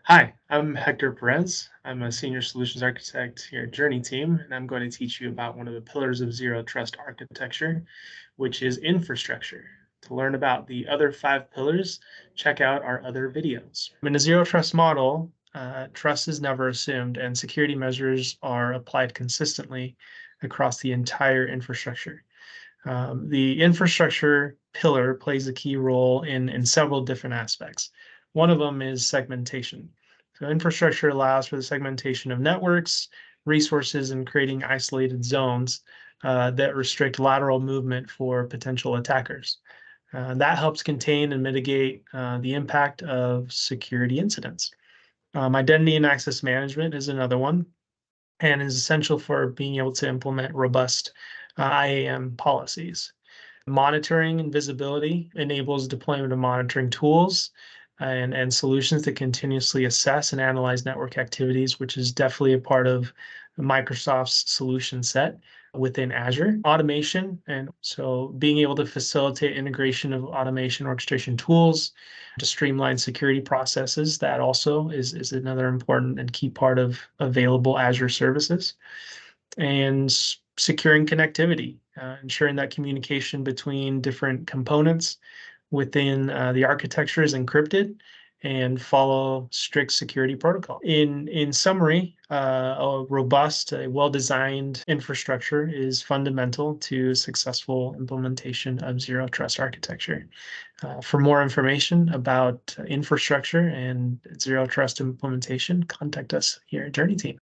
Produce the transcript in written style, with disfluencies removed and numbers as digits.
Hi, I'm Hector Perez. I'm a senior solutions architect here at JourneyTEAM, and I'm going to teach you about one of the pillars of zero trust architecture, which is infrastructure. To learn about the other five pillars, check out our other videos. In a zero trust model, trust is never assumed, and security measures are applied consistently across the entire infrastructure. The infrastructure pillar plays a key role in several different aspects. One of them is segmentation. So infrastructure allows for the segmentation of networks, resources, and creating isolated zones that restrict lateral movement for potential attackers. That helps contain and mitigate the impact of security incidents. Identity and access management is another one and is essential for being able to implement robust IAM policies. Monitoring and visibility enables deployment of monitoring tools and solutions to continuously assess and analyze network activities, which is definitely a part of Microsoft's solution set within Azure. Automation, and so being able to facilitate integration of automation orchestration tools to streamline security processes, that also is another important and key part of available Azure services. And securing connectivity, ensuring that communication between different components within the architecture is encrypted and follow strict security protocol. In summary, a robust, well-designed infrastructure is fundamental to successful implementation of zero trust architecture. For more information about infrastructure and zero trust implementation, contact us here at JourneyTEAM.